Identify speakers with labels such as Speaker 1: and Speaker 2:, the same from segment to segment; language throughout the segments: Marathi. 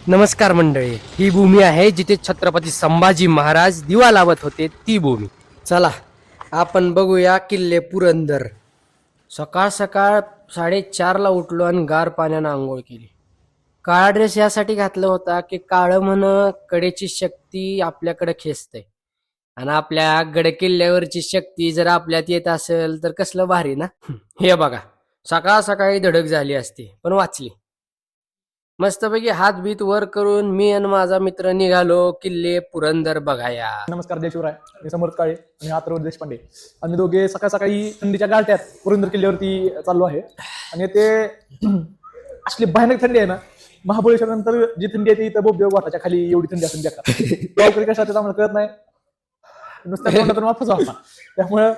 Speaker 1: नमस्कार मंडळी, ही भूमी आहे जिथे छत्रपती संभाजी महाराज दिवा लावत होते, ती भूमी. चला आपण बघूया किल्ले पुरंदर. सकाळ सकाळ 4:30ला उठलो आणि गार पाण्यानं आंघोळ केली. काळा ड्रेस यासाठी घातला होता की काळं म्हण कडेची शक्ती आपल्याकडे खेचते आणि आपल्या गड किल्ल्यावरची शक्ती जर आपल्यात येत असेल तर कसलं भारी ना. हे बघा, सकाळ सकाळी धडक झाली असती पण वाचली. मस्तपैकी हात बीत वर करून मी आणि माझा मित्र निघालो किल्ले पुरंदर बघाया.
Speaker 2: नमस्कार, जय शिवराय. मी समर्थ काळे आणि अथर्व देशपांडे. आम्ही दोघे सकाळ सकाळी थंडीच्या गारठ्यात पुरंदर किल्ल्यावरती चाललो आहे. आणि ते असली भयानक थंडी आहे ना. महाबळेश्वर नंतर जी थंडी आहे ती इथं बोबदेव घाटाच्या खाली एवढी थंडी असून द्या गावकरी कशा आम्हाला कळत नाही, नुसत्या तोंडातून वापस वाटला. त्यामुळे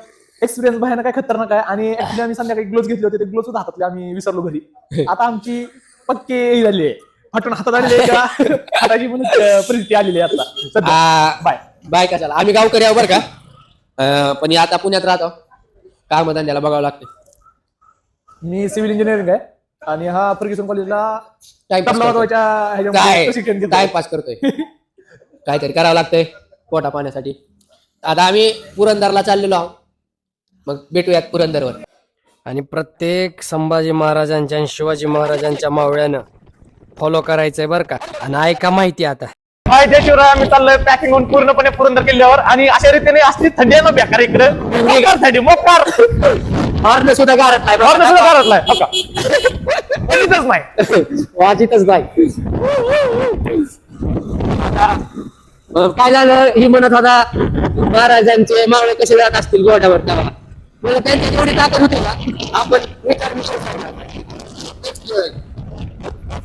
Speaker 2: एक्सपिरियन्स भयानक काय खतरनाक आहे. आणि ऍक्च्युली आम्ही संध्याकाळी ग्लोव्ज घेतले होते, ते ग्लोव्ज सुद्धा हातातले आम्ही विसरलो घरी. आता आमची पक्के झाली आहे, फाटून हातात आलेली आहे का हाताची म्हणून परिस्थिती आलेली आहे आता. बाय
Speaker 1: बाय कशाला, आम्ही गावकरी आहो बरं का. पण आता पुण्यात राहतो, काम धंद्याला बघावं लागतं.
Speaker 2: मी सिव्हिल इंजिनिअरिंग आहे आणि हा फर्ग्युसन कॉलेजला
Speaker 1: टाइमपास करतोय. काहीतरी करावं लागतंय पोटा पाण्यासाठी. आता आम्ही पुरंदरला चाललेलो आहोत, मग भेटूयात पुरंदरवर. आणि प्रत्येक संभाजी महाराजांच्या आणि शिवाजी महाराजांच्या मावळ्यानं फॉलो करायचंय बरं का. आणि ऐका माहिती आता.
Speaker 2: हाय जय शिवराय. आम्ही चाललोय पॅकिंग होऊन पूर्णपणे पुरंदर किल्ल्यावर. आणि अशा रीतीने असली थंडी आहे ना बेकार इकडे, थंडी मोकार
Speaker 1: हॉर्न सुद्धा गारत नाही,
Speaker 2: हॉर्न सुद्धा घरात नाही,
Speaker 1: वाजितच नाही. काय झालं, ही म्हणत होता महाराजांचे मावळे कसे जात असतील गोठ्यावर. तेव्हा मला त्यांची एवढी ताकद होती का आपण विचार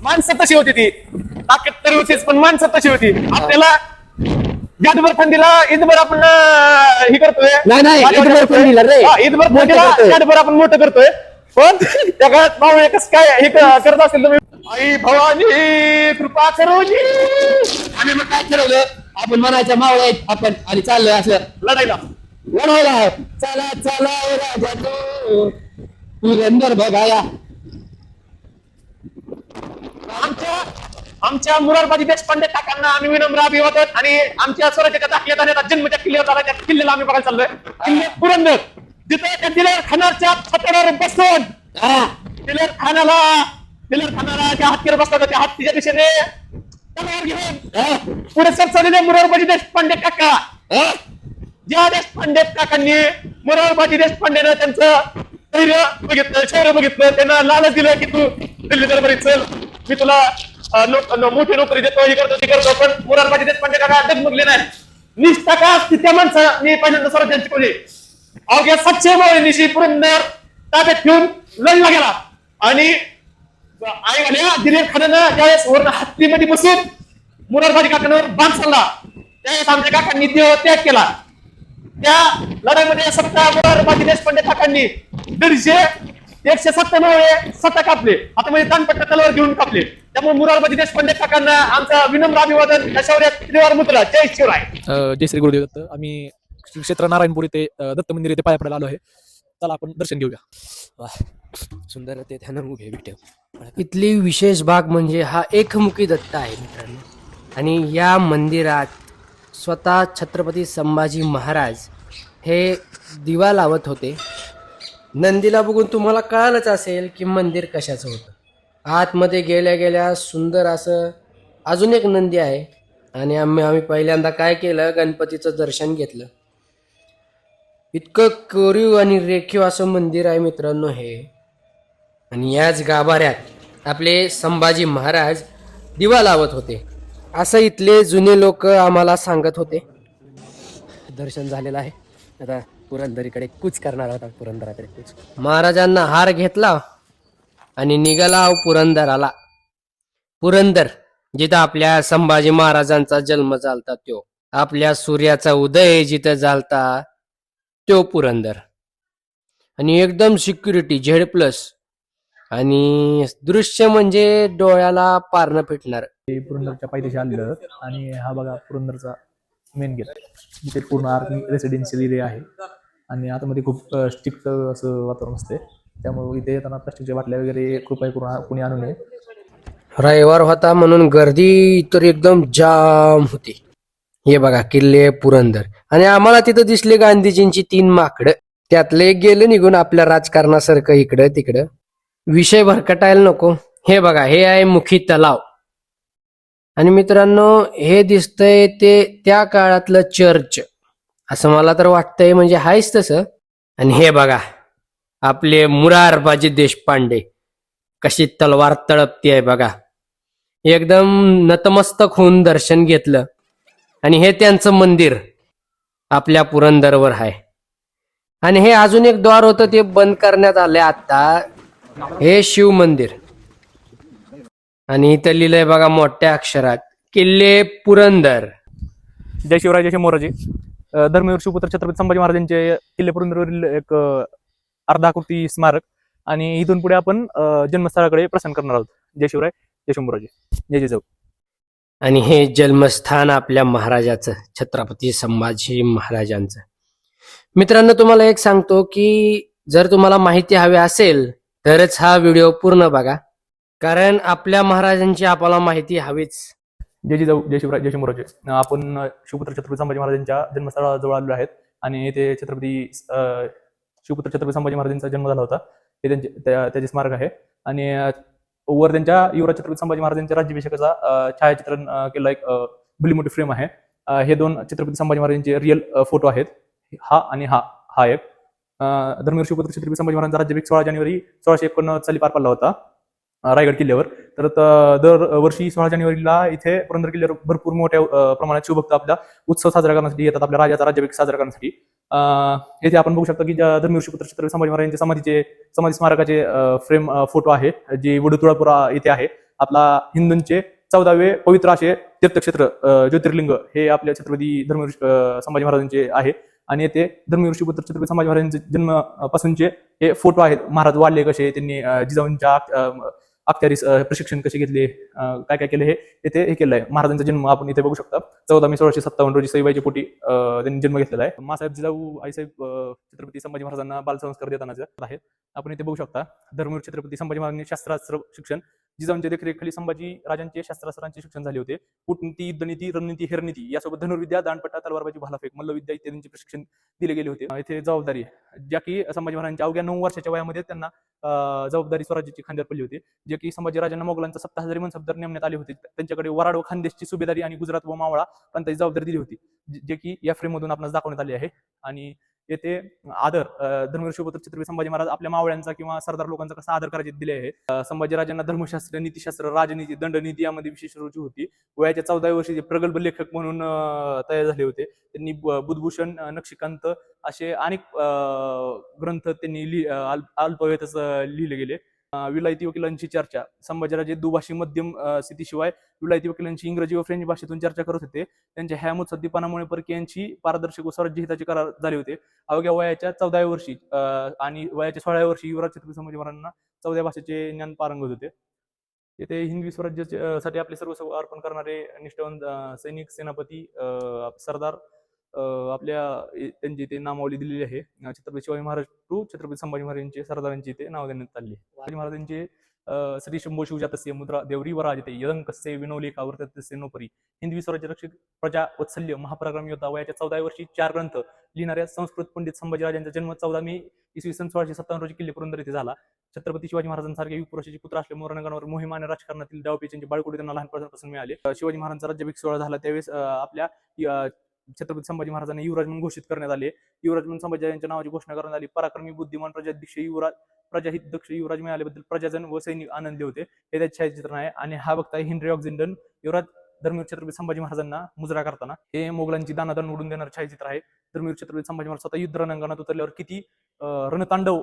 Speaker 2: माणसं तशी होती, ती ताकद तरी होतीच पण माणसं तशी होती. आपल्याला जाटभर थंडीला ईदभर आपण हे करतोय, ईदभर थंडीला जाटभर आपण मोठं करतोय. पण त्या काळात मावळे कसं काय हे करत असेल तुम्ही. आई भवानी कृपा करोनी.
Speaker 1: आणि मग काय ठरवलं आपण, म्हणायचं मावळे आहेत आपण आणि चाललोय असं
Speaker 2: लढायला.
Speaker 1: चला चला ओ राजा पुरंदर बघाया.
Speaker 2: आमच्या मुरारबाजी देशपांडे काकांना आम्ही विनम्र अभिवादन. आणि आमच्या स्वराज्याच्या दाखल्यात आणि जन्मच्या किल्ल्यावर झाला त्या किल्ल्याला आम्ही बघायला चाललोय. किल्ले पुरंदर, जिथे त्या दिलेर खानाच्या छतावर बसून दिलेर खानाला त्या हत्तीवर बसला, त्या हत्तीच्या दिशेने तलवार घेऊन पुढे सरसलेले मुरारबाजी देशपांडे काका. ज्या देशपांडे काकांनी मुरारबाजी देशपांडेनं त्यांचं धैर्य बघितलं, शौर्य बघितलं, त्यांना लालच दिलं की तू दिल्ली दरबारी चल, मी तुला मोठी नोकरी देतो, हे करतो, ते करतो. पण मुरारबाजी देशपांडे काका डगमगले नाही. निष्ठा का असते त्या माणसाने पहिल्यांदा स्वराज्याची कोणी अवघ्या 700 मावळ्यांनी पुरंदर ताब्यात ठेवून लढला गेला. आणि आईवाल्या दिलेर खानानं ज्यावेळेस वरून हत्तीमध्ये बसून मुरारबाजी काकांवर बाण चालला, त्यावेळेस आमच्या काकांनी त्याग केला. त्या लढाईमध्ये सत्ता मुरारबाजी देशपांडे काकांनी 150 मावळे सत्ता कापले, आता म्हणजे तानपट्टा तलवार घेऊन कापले. त्यामुळे मुरारबाजी देशपांडे काकांना आमचं विनम्र अभिवादन. शौर्यावर मुद्रा. जय शिवराय.
Speaker 3: जय श्री गुरुदेव दत्त. आम्ही श्री क्षेत्र नारायणपूर इथे दत्त मंदिर इथे पाया पडायला आलो आहे. चला आपण दर्शन घेऊया.
Speaker 1: सुंदर ते ध्यान उभे भेटेल. इथली विशेष भाग म्हणजे हा एकमुखी दत्त आहे मित्रांनो. आणि या मंदिरात स्वतः छत्रपती संभाजी महाराज हे दिवा लावत होते. नंदीला बघून तुम्हाला कळालंच असेल की मंदिर कशाचं होतं. आतमध्ये गेल्या गेल्या सुंदर असं अजून एक नंदी आहे. आणि आम्ही पहिल्यांदा काय केलं, गणपतीचं दर्शन घेतलं. इतकं कोरीव आणि रेखीव असं मंदिर आहे मित्रांनो हे. आणि याच गाभाऱ्यात आपले संभाजी महाराज दिवा लावत होते असं इथले जुने लोक आम्हाला सांगत होते. दर्शन झालेलं आहे, आता पुरंदरीकडे कूच करणार होता. पुरंदराकडे कूच. महाराजांना हार घेतला आणि निघाला पुरंदराला. पुरंदर जिथं आपल्या संभाजी महाराजांचा जन्म झालता, तो आपल्या सूर्याचा उदय जिथं झालता तो पुरंदर. आणि एकदम सिक्युरिटी Z+. आणि दृश्य म्हणजे डोळ्याला पारणं फिटणार.
Speaker 2: पुरंदरच्या पायथ्याशी आलेलं. आणि हा बघा पुरंदरचा मेन गेट, जिथे पूर्ण आर्मी रेसिडेन्शियल एरिया आहे. आणि आतमध्ये खूप स्ट्रिक्ट असं वातावरण असते. त्यामुळे इथे येताना प्लास्टिकच्या बाटल्या वगैरे कृपया करून कोणी आणू नये.
Speaker 1: रविवार होता म्हणून गर्दी तर एकदम जाम होती. हे बघा किल्ले पुरंदर आणि आम्हाला तिथं दिसले गांधीजींची 3 माकडं. त्यातलं एक गेलं निघून आपल्या राजकारणासारखं इकडं तिकडं. विषय भरकटायला नको. हे बघा हे आहे मुखी तलाव आणि मित्रांनो हे दिसतंय ते त्या काळातलं चर्च असं मला तर वाटतंय, म्हणजे हायच तसं. आणि हे बघा आपले मुरारबाजी देशपांडे कशी तलवार तळपती आहे बघा. एकदम नतमस्तक होऊन दर्शन घेतलं आणि हे त्यांचं मंदिर आपल्या पुरंदरवर आहे. आणि हे अजून एक द्वार होतं ते बंद करण्यात आलंय आता. हे शिव मंदिर आणि इथं लिहिलंय बघा मोठ्या अक्षरात किल्ले पुरंदर.
Speaker 3: जय शिवराय जय शंभूराजे. धर्मवीर शिवपुत्र छत्रपती संभाजी महाराजांचे किल्ले पुरंदरवरील एक अर्धाकृती स्मारक आणि इथून पुढे आपण जन्मस्थळाकडे प्रस्थान करणार आहोत. जय शिवराय जय शंभूराजे जय जय जाऊ.
Speaker 1: आणि हे जन्मस्थान आपल्या महाराजाचं छत्रपती संभाजी महाराजांचं. मित्रांनो तुम्हाला एक सांगतो की जर तुम्हाला माहिती हवी असेल तरच हा व्हिडिओ पूर्ण बघा, कारण आपल्या महाराजांची आपल्याला माहिती हवीच.
Speaker 3: जय जय जाऊ जय शिवराय जय शंभूराजे. आपण शिवपुत्र छत्रपती संभाजी महाराजांच्या जन्मस्थळाजवळ आलेलो आहेत आणि येथे शिवपुत्र छत्रपती संभाजी महाराजांचा जन्म झाला होता. हे त्याचे स्मारक आहे आणि वर त्यांच्या युवराज छत्रपती संभाजी महाराजांच्या राज्याभिषेकाचा छायाचित्रण केलं एक भली मोठी फ्रेम आहे. हे 2 छत्रपती संभाजी महाराजांचे रिअल फोटो आहेत. हा आणि हा एक धर्मवीर शिवपुत्र छत्रपती संभाजी महाराजांचा राज्याभिषेक 16 जानेवारी 1651 साली पार पडला होता रायगड किल्ल्यावर. तर दरवर्षी 16 जानेवारीला इथे पुरंदर किल्ल्यावर भरपूर मोठ्या प्रमाणात शिवभक्त आपला उत्सव साजरा करण्यासाठी येतात, आपल्या राजाचा राज्याभिषेक साजरा करण्यासाठी. येथे आपण बघू शकता की धर्मवीर शिवपुत्र छत्रपती संभाजी महाराजांच्या समाधी स्मारकाचे फ्रेम फोटो आहे जे वडुतुळापुरा येथे आहे. आपला हिंदूंचे 14वे पवित्र असे तीर्थक्षेत्र ज्योतिर्लिंग हे आपल्या छत्रपती धर्मवीर संभाजी महाराजांचे आहे आणि येथे धर्मवीर शिवपुत्र छत्रपती संभाजी महाराजांचे जन्मापासूनचे हे फोटो आहेत. महाराज वाढले कसे, त्यांनी जिजाऊंच्या अखत्यारी प्रशिक्षण कसे घेतले, काय काय केले हे इथे हे केलं आहे. महाराजांचा जन्म आपण इथे बघू शकता. 14 मे 1657 रोजी सईबाईच्या पोटी त्यांनी जन्म घेतलेला आहे. मासाहेब जिजाऊ आईसाहेब छत्रपती संभाजी महाराजांना बालसंस्कार देताना आहेत. आपण इथे बघू शकता धर्मवीर छत्रपती संभाजी महाराजांनी शास्त्रास्त्र शिक्षण जिजाऊंच्या देखरेखीखाली संभाजी राजांचे शस्त्रास्त्रांचे शिक्षण झाले होते. कूटनीती, युद्धनीती, रणनीती, हेरनीती यासोबत धनुर्विद्या, दांडपट्टा, तलवारबाजी, भालाफेक, मल्लविद्या इत्यादींचे प्रशिक्षण दिले गेले होते. इथे जबाबदारी ज्या की संभाजी महाराजांच्या अवघ्या 9 वर्षाच्या वयामध्ये त्यांना जबाबदारी स्वराज्याची खांद्यावर पडली होती. जे की संभाजी राजांना मोगलांचा 70,000 मनसबदार नेमण्यात आले होते. त्यांच्याकडे वराड व खानदेशची सुभेदारी आणि गुजरात व मावळा प्रांताची जबाबदारी दिली होती, जे की या फ्रेम मधून आपल्याला दाखवण्यात आले आहे. आणि येथे आदर धर्मवीर शिवपुत्र छत्रपती संभाजी महाराज आपल्या मावळ्यांचा किंवा सरदार लोकांचा कसा आदर करायचे दिले आहे. संभाजी राजांना धर्मशास्त्र, नीतिशास्त्र, राजनीती, दंडनीती यामध्ये विशेष रुची होती. वयाच्या 14व्या वर्षी प्रगल्भ लेखक म्हणून तयार झाले होते. त्यांनी बुधभूषण, नक्षीकांत असे अनेक ग्रंथ त्यांनी अल्पवयातच लिहिले गेले. विलायती वकिलांची चर्चा संभाजीराजे दुभाषी मध्यम स्थितीशिवाय विलायती वकिलांची इंग्रजी व फ्रेंच भाषेतून चर्चा करत होते. त्यांच्या ह्या मुत्सद्दीपणामुळे परकीयांची पारदर्शक व स्वराज्य हिताचे करार झाले होते. अवघ्या वयाच्या 14व्या वर्षी आणि वयाच्या 16व्या वर्षी युवराज छत्रपती संभाजी महाराजांना 14 भाषेचे ज्ञान पारंगत होते. येथे हिंदवी स्वराज्यासाठी आपले सर्वस्व अर्पण करणारे निष्ठावंत सैनिक, सेनापती, सरदार आपल्या त्यांची ते नामावली दिलेली आहे. छत्रपती शिवाजी महाराज टू छत्रपती संभाजी महाराजांचे सरदारांची ते नाव देण्यात आले. शिवाजी महाराजांचे श्री शंभो शिवजातस्य मुद्रा देवरी वराजते यदंकस्य विनोलेखा वर्ततस्य नोपरी हिंदवी स्वराज्य रक्षक प्रजा वत्सल्य महापराक्रम योद्धा वयाच्या 14व्या वर्षी 4 ग्रंथ लिहिणाऱ्या संस्कृत पंडित संभाजीराजांचा जन्म 14 मे इसवी सन 1657 रोजी किल्ले पुरंदर येथे झाला. छत्रपती शिवाजी महाराजांसारखे युग पुरुषाचे पुत्र असल्यामुळे रणांगणावर मोहीम आणि राजकारणातील डावपेचांचे बाळकडे त्यांना लहानपणापासून मिळाले. शिवाजी महाराजांचा राज्याभिषेक सोहळा झाला त्यावेळेस आपल्या छत्रपती संभाजी महाराजांना युवराज म्हणून घोषित करण्यात आले. युवराज म्हणून संभाजीराजांच्या नावाची घोषणा करण्यात आली. पराक्रमी, बुद्धिमान, प्रजाध्यक्ष युवराज, प्रजाहित दक्ष युवराज मिळाल्याबद्दल प्रजाजन व सैनिक आनंदले होते. हे त्याचे छायाचित्रण आहे. आणि हा बघताय हेनरी ऑक्झिंडन युवराज धर्मवीर छत्रपती संभाजी महाराजांना मुजरा करताना. हे मोगलांची दानादान उडून देणारे छायाचित्र आहे. धर्मवीर छत्रपती संभाजी महाराज स्वतः युद्ध रणांगणात उतरल्यावर किती रणतांडव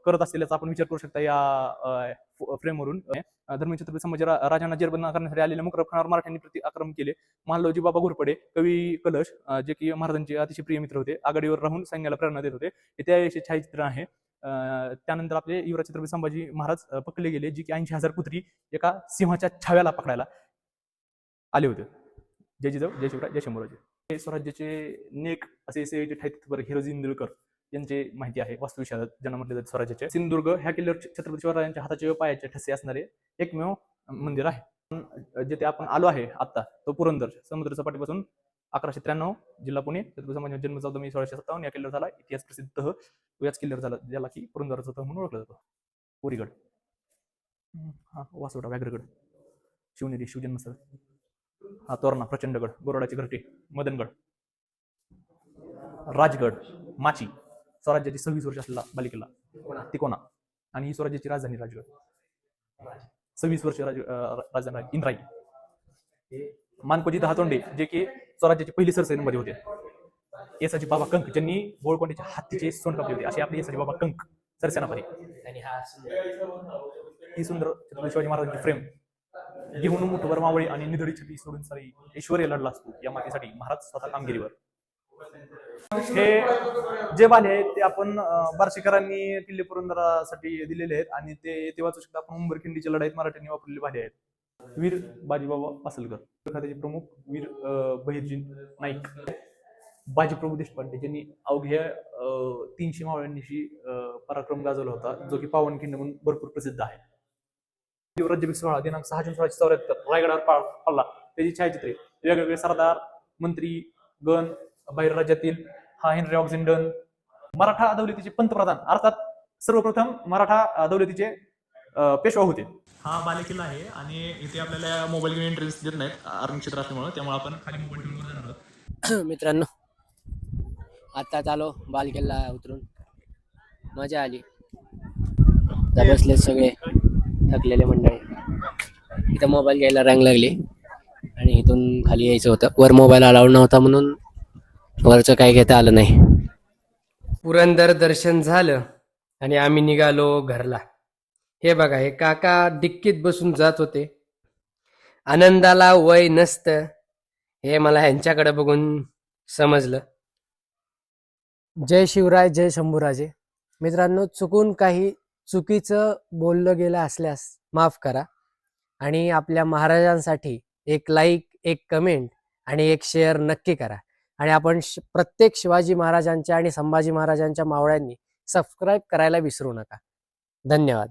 Speaker 3: करत असलेल्याचा आपण विचार करू शकता या फ्रेमवरून. धर्मवीर छत्रपती संभाजी राजांना जेरबंद करण्यासाठी आलेल्या मुकरब खानावर मराठ्यांनी प्रति आक्रमण केले. महालजी बाबा घोरपडे, कवी कलश जे की महाराजांचे अतिशय प्रिय मित्र होते, आघाडीवर राहून सैन्याला प्रेरणा देत होते. हे त्याचे छायाचित्र आहे. त्यानंतर आपले युवराज छत्रपती संभाजी महाराज पकडले गेले, जे की 80,000 पुत्री एका सिंहाच्या छाव्याला पकडायला आले होते. जय जिजाऊ जय शिवराय जय शंभूराजे. हे स्वराज्याचे नेक असे सेवेचे ठाईतत्पर हिरोजी इंदुरकर यांचे माहिती आहे. वास्तुविषयात ज्यांना म्हटले जाते स्वराज्याचे. सिंधुदुर्ग ह्या किल्ल्यावर छत्रपती शिवरायांच्या हाताचे व पायाचे ठसे असणारे एकमेव मंदिर आहे. जिथे आपण आलो आहे आता तो पुरंदर समुद्र सपाटीपासून 1193 जिल्हा पुणे छत्रपती संभाजी जन्म 14 मे 1657 या किल्ल्यावर झाला. इतिहास प्रसिद्ध याच किल्ल्यावर झाला ज्याला की पुरंदरचा तह म्हणून ओळखला जातो. पुरीगड, हा वासोटा, व्याघ्रगड, शिवनेरी शिवजन्मस्थळ, हा तोरणा, प्रचंडगड, गोरडाची घरटे, मदनगड, राजगड, माची, स्वराज्याची 26 वर्ष असलेला बालेकिल्ला तिकोना आणि ही स्वराज्याची राजधानी राजगड. 26 वर्ष राजधानी इंद्राई. मानकोजी दहातोंडे जे की स्वराज्याचे पहिली सरसैन्यमध्ये होते. येसाजी बाबा कंक ज्यांनी गोळकोंड्याच्या हत्तीचे सोंड कापले होते असे आपले येसाजी बाबा कंक सरसेनापती.
Speaker 1: आणि हा
Speaker 3: ही सुंदर छत्रपती शिवाजी महाराजांची फ्रेम घेऊन मुठभर मावळी आणि निधडी छत्री सोडून सारी ऐश्वर्य लढला असतो या मातीसाठी महाराज स्वतः कामगिरीवर. हे जे बाले आहेत ते आपण बार्शीकरांनी किल्ले पुरंदरासाठी दिलेले आहेत आणि ते वाचू शकता आपण. उंबरखिंडीच्या लढाईत मराठ्यांनी वापरलेले बाले आहेत. वीर बाजीबाबा पासलकर, खात्याचे प्रमुख वीर बहिर्जी नाईक, बाजीप्रभू देशपांडे ज्यांनी अवघ्या 300 मावळ्यांनीशी पराक्रम गाजवला होता जो की पावनखिंड म्हणून भरपूर प्रसिद्ध आहे. राज्याभिषेक सोहळा दिनांक 6 जून 1674 रायगडावर पडला. त्याची छायाचित्रे, वेगवेगळे सरदार, मंत्री, गण, बाहेर राज्यातील, हा हेनरी ऑक्झिंडन, मराठा दौलतीचे पंतप्रधान अर्थात सर्वप्रथम मराठा दौलतीचे पेशवा होते.
Speaker 4: हा बालेकिल्ला आहे आणि इथे आपल्याला मोबाईल घेऊन एंट्रन्स देत नाहीत आर्मी क्षेत्र असल्यामुळे, त्यामुळे आपण खाली मोबाईल घेऊन जाणार आहोत.
Speaker 1: मित्रांनो आता चालो बालकिल्ला उतरून, मजा आली. आता बसले सगळे थकलेले मंडळी. इथं मोबाईल घ्यायला रांग लागली आणि इथून खाली यायचं होतं. वर मोबाईल अलाउड नव्हता म्हणून वरचं काही घेता आलं नाही. पुरंदर दर्शन झालं आणि आम्ही निघालो घरला. हे बघा, हे काका डिक्कीत बसून जात होते. आनंदाला वय नसतं हे मला ह्यांच्याकडे बघून समजलं. जय शिवराय, जय शंभूराजे. मित्रांनो, चुकून काही चुकीचं बोललं गेलं असल्यास माफ करा आणि आपल्या महाराजांसाठी एक लाईक, एक कमेंट आणि एक शेअर नक्की करा. आणि आपण प्रत्येक शिवाजी महाराजांच्या आणि संभाजी महाराजांच्या मावळ्यांनी सबस्क्राईब करायला विसरू नका. धन्यवाद.